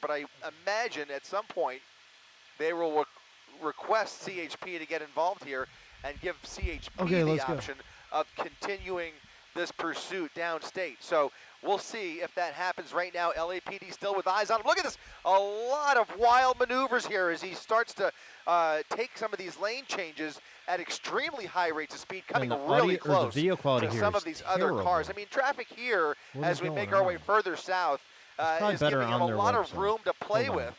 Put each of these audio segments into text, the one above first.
but I imagine at some point they will request CHP to get involved here and give CHP the option of continuing this pursuit downstate. So we'll see if that happens. Right now, LAPD still with eyes on him. Look at this, a lot of wild maneuvers here as he starts to take some of these lane changes at extremely high rates of speed, coming really close to some of these other cars. I mean, traffic here, as we make our way further south, is giving him a lot of room to play with,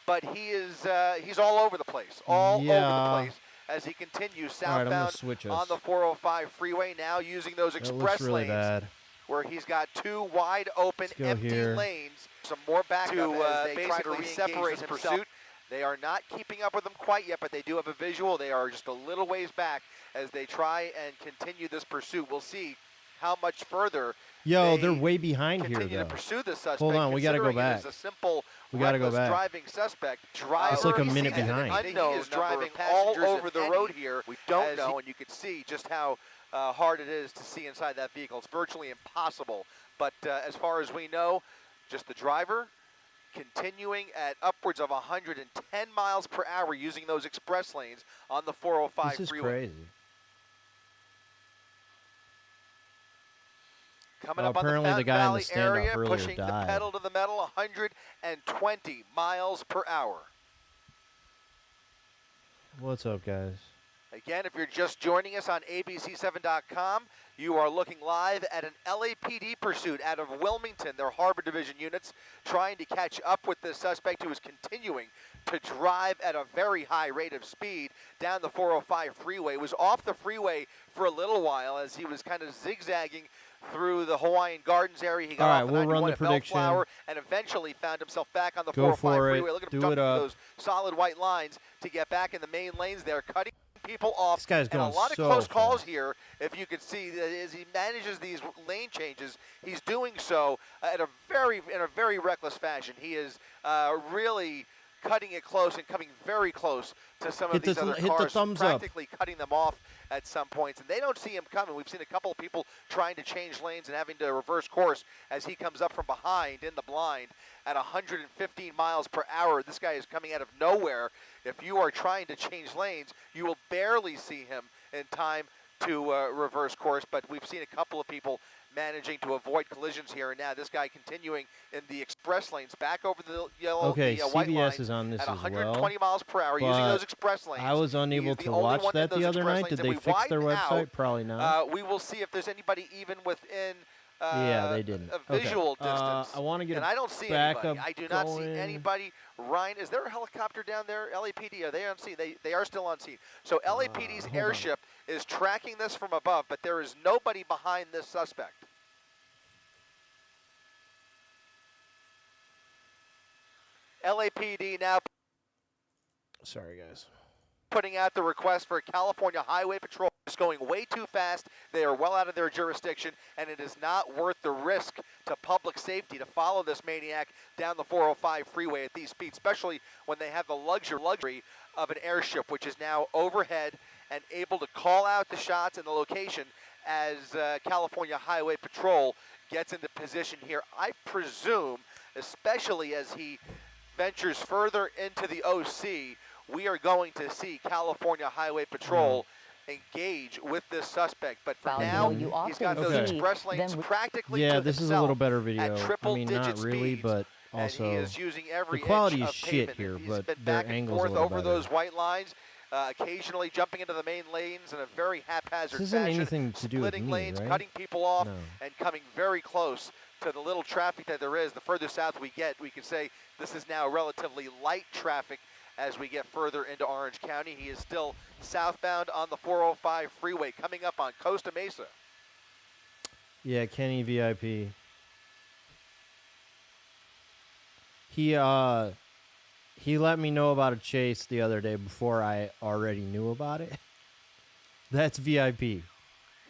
but he's all over the place, over the place as he continues southbound on the 405 freeway, now using those express lanes where he's got two wide open empty lanes. Some more backup to basically separate his pursuit. They are not keeping up with them quite yet, but they do have a visual. They are just a little ways back as they try and continue this pursuit. We'll see how much further they're way behind here, continue to pursue the suspect. Hold on, we got to go back. It is a simple, driving suspect. It's like a minute behind. He is driving all over the road here. We don't know, and you can see just how hard it is to see inside that vehicle. It's virtually impossible. But as far as we know, just the driver continuing at upwards of 110 miles per hour using those express lanes on the 405 freeway. This is crazy. Coming up on the Fountain Valley area, pushing the pedal to the metal, 120 miles per hour. What's up, guys? Again, if you're just joining us on abc7.com, you are looking live at an LAPD pursuit out of Wilmington, their Harbor Division units, trying to catch up with this suspect who is continuing to drive at a very high rate of speed down the 405 freeway. Was off the freeway for a little while as he was kind of zigzagging through the Hawaiian Gardens area. He got off the 91 at Bellflower and eventually found himself back on the 405 freeway. Look at him jumping those solid white lines to get back in the main lanes there, cutting people off. This guy's going a lot of close calls here. If you can see, as he manages these lane changes, he's doing so in a very reckless fashion. He is really cutting it close and coming very close to some of these other cars, practically cutting them off at some points, and they don't see him coming. We've seen a couple of people trying to change lanes and having to reverse course as he comes up from behind in the blind at 115 miles per hour. This guy is coming out of nowhere. If you are trying to change lanes, you will barely see him in time to reverse course, but we've seen a couple of people managing to avoid collisions here, and now this guy continuing in the express lanes back over the yellow, white line CBS is on this at as 120 miles per hour using those express lanes. I was unable to watch that the other night. Did they fix their website? Probably not. We will see if there's anybody even within they didn't. a visual distance. I want to get and I don't see anybody. I do not see anybody. Ryan, is there a helicopter down there? LAPD, are they on scene? They are still on scene. So LAPD's airship is tracking this from above, but there is nobody behind this suspect. LAPD now putting out the request for California Highway Patrol. It's going way too fast. They are well out of their jurisdiction, and it is not worth the risk to public safety to follow this maniac down the 405 freeway at these speeds, especially when they have the luxury of an airship, which is now overhead and able to call out the shots and the location as California Highway Patrol gets into position here. I presume, especially as he ventures further into the OC, we are going to see California Highway Patrol engage with this suspect. But for now, he's got those express lanes practically to this is a little better video. At triple-digit not really, speeds, but also and he is using every the quality inch is of shit pavement. here, He's but been their back and angles forth a little over better. those white lines, occasionally jumping into the main lanes in a very haphazard this isn't fashion, anything to do splitting with me, lanes, right? cutting people off, and coming very close to the little traffic that there is. The further south we get, we can say this is now relatively light traffic as we get further into Orange County. He is still southbound on the 405 freeway, coming up on Costa Mesa. Yeah, Kenny VIP. He let me know about a chase the other day before I already knew about it. That's VIP.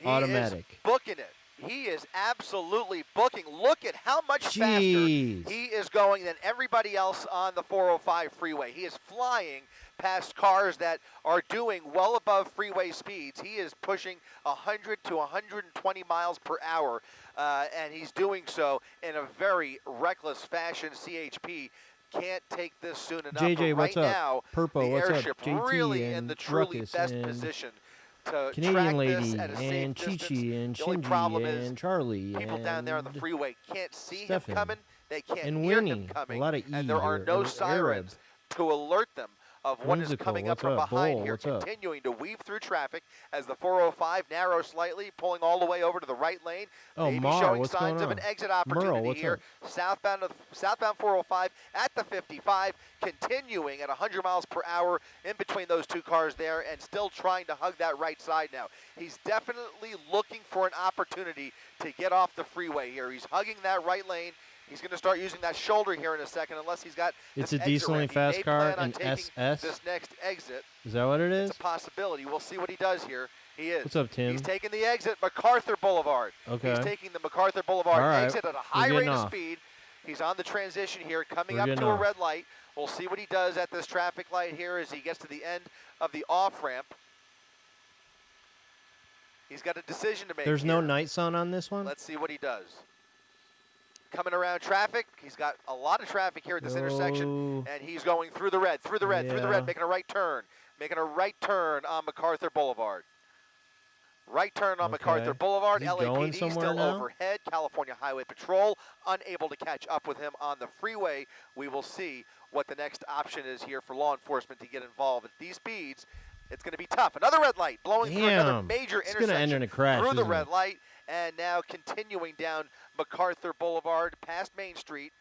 Automatic. He is booking it. He is absolutely booking. Look at how much faster he is going than everybody else on the 405 freeway. He is flying past cars that are doing well above freeway speeds. He is pushing 100 to 120 miles per hour, and he's doing so in a very reckless fashion. CHP can't take this soon enough. JJ, but what's right up? now, Purpo, the what's up? airship JT really and in the truly Ruckus best and position to Canadian track Lady this at a safe and distance. Chi-Chi and The only problem Shinji is and Charlie people and down there on the freeway can't see Stefan him coming. They can't and hear Winnie. him coming. A lot of and there are here, no or sirens to alert them of what is Whimsical, coming up what's from up? behind Bull, here, what's up? continuing to weave through traffic as the 405 narrows slightly, pulling all the way over to the right lane. Oh, maybe Mar, showing what's signs going of an on? exit Merle, opportunity what's here. up? Southbound 405 at the 55, continuing at 100 miles per hour in between those two cars there, and still trying to hug that right side now. He's definitely looking for an opportunity to get off the freeway here. He's hugging that right lane. He's going to start using that shoulder here in a second, unless he's got. It's this a exit decently ramp. He fast may car, plan on an taking SS. This next exit. Is that what it is? It's a possibility. We'll see what he does here. He is. What's up, Tim? He's taking the exit, MacArthur Boulevard. Okay. He's taking the MacArthur Boulevard All right. exit at a We're high getting rate of off. speed. He's on the transition here, coming We're up getting to a off. red light. We'll see what he does at this traffic light here as he gets to the end of the off-ramp. He's got a decision to make. There's no here. night sun on this one? Let's see what he does. Coming around traffic. He's got a lot of traffic here at this intersection, and he's going through the red, through the red, making a right turn. Making a right turn on MacArthur Boulevard. Right turn on MacArthur Boulevard. Is he going LAPD somewhere still now? overhead. California Highway Patrol unable to catch up with him on the freeway. We will see what the next option is here for law enforcement to get involved. At these speeds, it's going to be tough. Another red light blowing through another major it's intersection gonna end in a crash, through the isn't red it? light, and now continuing down MacArthur Boulevard past Main Street.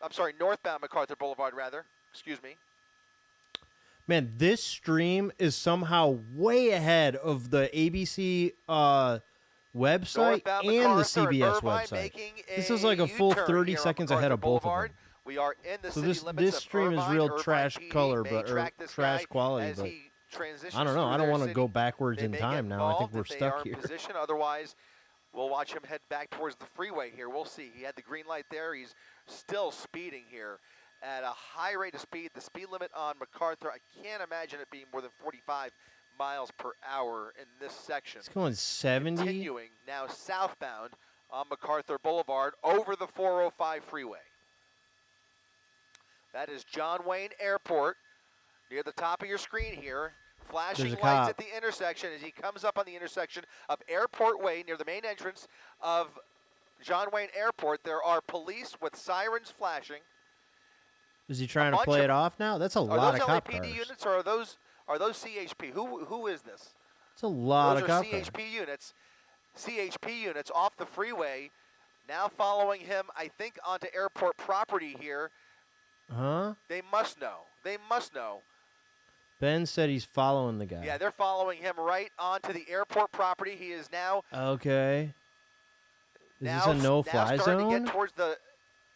I'm sorry, northbound MacArthur Boulevard, rather. Excuse me. Man, this stream is somehow way ahead of the ABC website Northbound and the MacArthur and CBS Irvine website. making This is like a full U-turn 30 here on seconds MacArthur ahead of both of Boulevard. them. We are in the So city limits this of stream is Irvine. real Irvine trash PD color, may but or track this trash guy quality, as but he transitions I don't know. through I don't their want to city. go backwards They in may time get now. I think involved we're if they stuck are in here. position. Otherwise, we'll watch him head back towards the freeway here. We'll see. He had the green light there. He's still speeding here at a high rate of speed. The speed limit on MacArthur, I can't imagine it being more than 45 miles per hour in this section. It's going 70. Continuing now southbound on MacArthur Boulevard over the 405 freeway. That is John Wayne Airport near the top of your screen here. Flashing There's a lights cop. at the intersection as he comes up on the intersection of Airport Way near the main entrance of John Wayne Airport. There are police with sirens flashing. Is he trying to play it off now? That's a lot Are of those cop LAPD cars. units or are those CHP? Who is this? It's a lot Those of are cop cars. CHP units. CHP units off the freeway, now following him, I think, onto airport property here. Huh? They must know. They must know. Ben said he's following the guy. Yeah, they're following him right onto the airport property. He is now Okay. Is now, this a no-fly now starting to zone? get towards the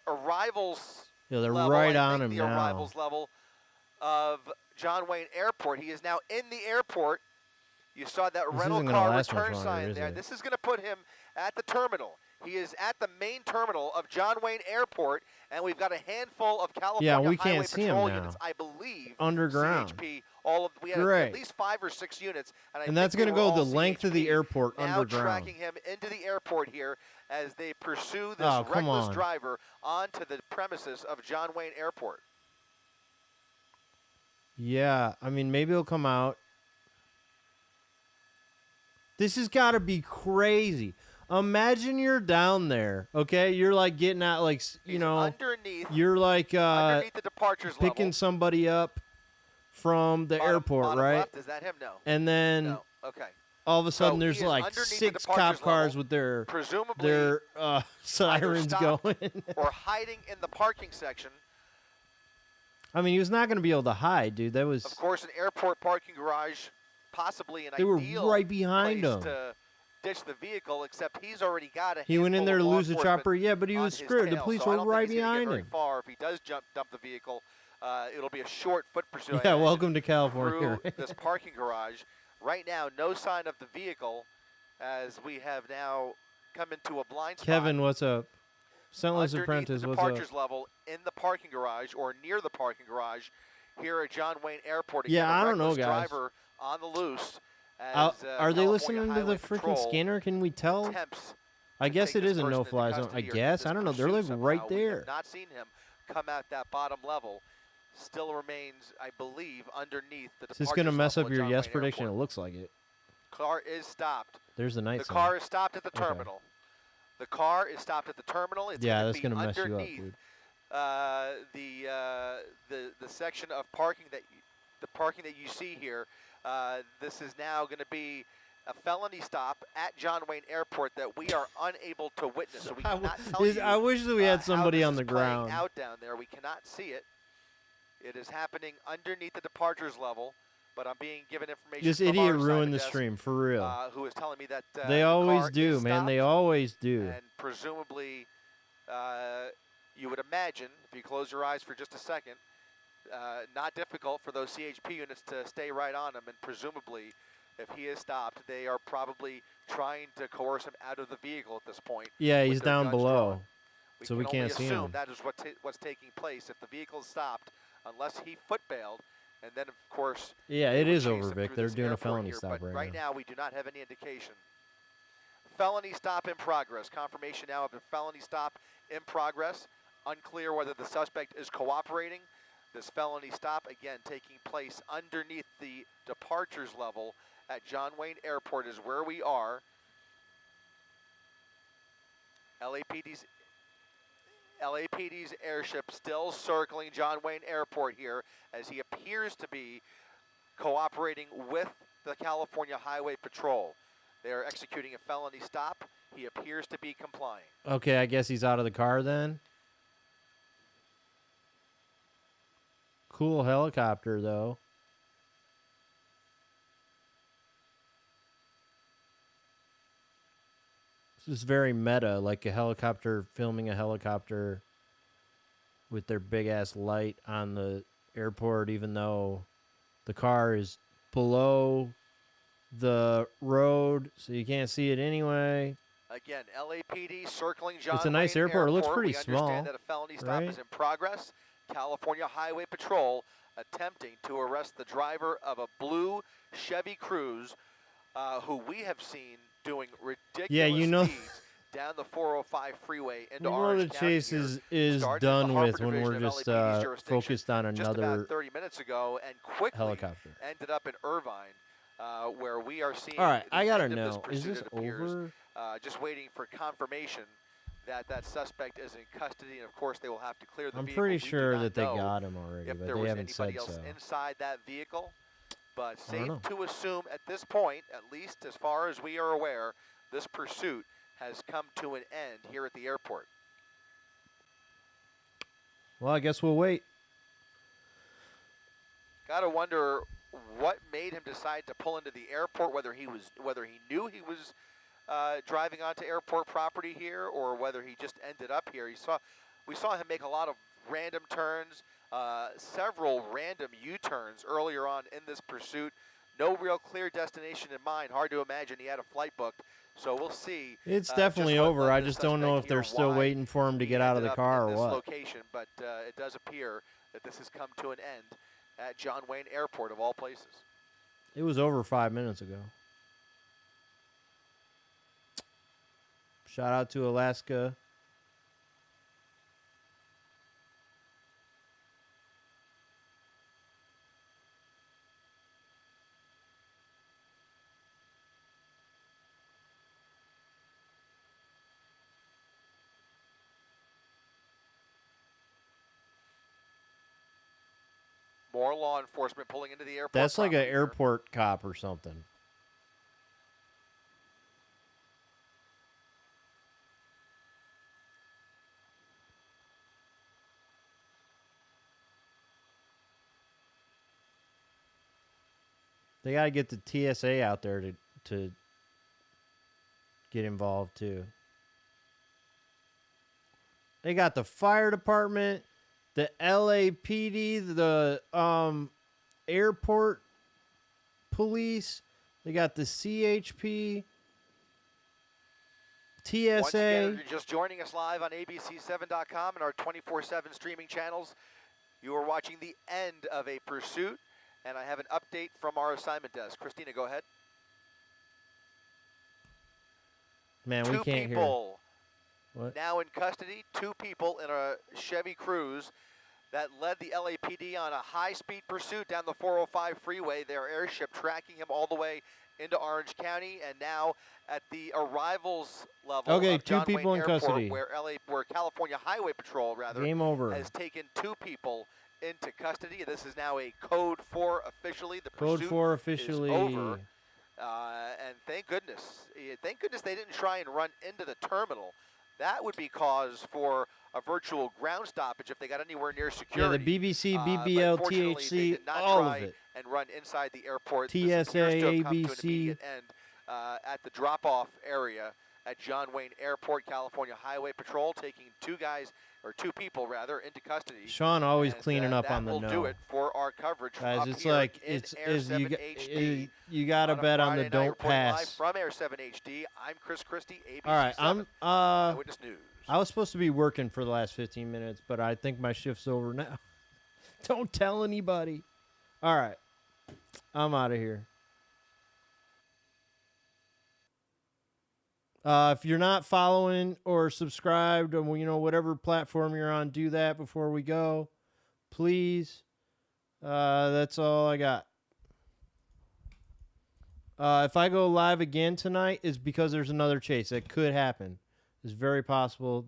arrivals Yeah, they're level, right I on think him the now. arrivals level of John Wayne Airport. He is now in the airport. You saw that This rental isn't gonna car last much return longer, sign is there. it? This is going to put him at the terminal. He is at the main terminal of John Wayne Airport, and we've got a handful of California we Highway can't see him Patrol now. units, I believe. Underground. CHP, we had Great. at least 5 or 6 units, and I And think that's they going to were go the all length of the CHP. airport Now underground. tracking him into the airport here as they pursue this Oh, come reckless on. driver onto the premises of John Wayne Airport. Yeah, I mean, maybe he'll come out. This has got to be crazy. Imagine you're down there, okay? You're like getting out, like, you He's know, underneath, you're like underneath the departures picking level. somebody up from the airport, bottom right? left, is that him? No. And then No. Okay. all of a sudden So there's he is like underneath the 6 cop departures cars level, with their Presumably sirens stopped going. or hiding in the parking section. I mean, he was not going to be able to hide, dude. That was Of course, an airport parking garage, possibly an they were ideal right behind place him. to ditch the vehicle, except he's already got a He went in handful there of to law lose the enforcement chopper. Yeah, but he on was his screwed. The tail, police so I were don't think right he's gonna get behind very him. far. If he does dump the vehicle, it'll be a short foot pursuit. I Yeah, imagine, welcome to California. through this parking garage. Right now, no sign of the vehicle, as we have now come into a blind spot. Kevin, what's up? Scentless Underneath Apprentice, the what's up? departures level in the parking garage or near the parking garage here at John Wayne Airport. Yeah, Again, a I don't know, reckless guys. driver on the loose. Are As, they California listening to Highway the freaking Patrol scanner? Can we tell? attempts I to guess take it this is a person into no-fly zone. I custody or guess. this I don't know. They're like pursuit right somehow. We have there. not seen him come out that bottom level still remains, I believe, underneath the Is this departures going to mess level up at your John yes Wayne prediction? Airport. It looks like it. Car is stopped. There's the night The sign. car is stopped at the Okay. terminal. The car is stopped at the terminal. It's Yeah, going that's to be gonna mess you up, underneath dude. the section of parking that you see here. This is now going to be a felony stop at John Wayne Airport that we are unable to witness. So we cannot tell you. I wish that we had somebody how on this the is playing ground. out down there. We cannot see it. It is happening underneath the departures level, but I'm being given information. This from idiot our ruined the desk, stream for real. who is telling me that They the always car do, is man. They stopped, always do. and presumably, you would imagine, if you close your eyes for just a second, not difficult for those CHP units to stay right on him, and presumably, if he is stopped, they are probably trying to coerce him out of the vehicle at this point. Yeah, with he's their down guns below, drawn. so we can't see him. That is what's taking place. If the vehicle is stopped, unless he foot bailed, and then of course. Yeah, they it would is chase over, him Vic. through They're this doing a airport felony here, stop but right now we do not have any indication. Felony stop in progress. Confirmation now of a felony stop in progress. Unclear whether the suspect is cooperating. This felony stop, again, taking place underneath the departures level at John Wayne Airport is where we are. LAPD's airship still circling John Wayne Airport here as he appears to be cooperating with the California Highway Patrol. They are executing a felony stop. He appears to be complying. Okay, I guess he's out of the car then. Cool helicopter, though. This is very meta, like a helicopter filming a helicopter with their big-ass light on the airport, even though the car is below the road, so you can't see it anyway. Again, LAPD circling John It's a nice Wayne airport. It looks pretty we small, understand that a felony stop right? is in progress. California Highway Patrol attempting to arrest the driver of a blue Chevy Cruze, who we have seen doing ridiculous speeds down the 405 freeway into Orange the County chase here. is Started done in the with Harbor when Division we're of just LAPD's jurisdiction focused on just about another 30 minutes ago, and quickly helicopter. ended up in Irvine, where we are seeing. All right, the I gotta end of this know, pursuit, is this it appears. over? Just waiting for confirmation that suspect is in custody, and of course they will have to clear the I'm vehicle. pretty We do sure not that they know got him already, if but there they was haven't said anybody else so. inside that vehicle, but I don't safe know. to assume at this point, at least as far as we are aware, this pursuit has come to an end here at the airport. Well, I guess we'll wait. Gotta wonder what made him decide to pull into the airport, whether he knew he was driving onto airport property here, or whether he just ended up here. We saw him make a lot of random turns, several random U-turns earlier on in this pursuit. No real clear destination in mind. Hard to imagine he had a flight booked. So we'll see. It's definitely over. I just don't know if they're still waiting for him to get out of the car or what. Location, but it does appear that this has come to an end at John Wayne Airport, of all places. It was over 5 minutes ago. Shout out to Alaska. More law enforcement pulling into the airport. That's like an property here. airport cop or something. They got to get the TSA out there to get involved too. They got the fire department, the LAPD, the airport police. They got the CHP, TSA. Once again, if you're just joining us live on abc7.com and our 24/7 streaming channels, you are watching the end of a pursuit, and I have an update from our assignment desk. Christina, go ahead. Man, we can't hear. Two people What? now in custody. 2 people in a Chevy Cruze that led the LAPD on a high-speed pursuit down the 405 freeway. Their airship tracking him all the way into Orange County, and now at the arrivals level Okay, of 2 John people Wayne in Airport, custody. where California Highway Patrol Game over. has taken 2 people into custody. This is now a Code 4 officially. The Code pursuit 4 officially. is over. And thank goodness they didn't try and run into the terminal. That would be cause for a virtual ground stoppage if they got anywhere near security. Yeah, the BBC, But BBL, fortunately, they THC, did not all try of it. and run inside the airport. TSA, This appears to have come to an ABC. immediate end at the drop-off area at John Wayne Airport. California Highway Patrol taking 2 people into custody. Sean always And, cleaning up that on the will know. do it for our coverage. Guys, up it's here like in Air is 7 HD. you got to On a bet on the Friday night, don't reporting live pass. from Air 7 HD. I'm Chris Christie, ABC All right, 7, I'm Eyewitness News. I was supposed to be working for the last 15 minutes, but I think my shift's over now. Don't tell anybody. All right. I'm out of here. If you're not following or subscribed or whatever platform you're on, do that before we go. Please. That's all I got. If I go live again tonight, it's because there's another chase. That could happen. It's very possible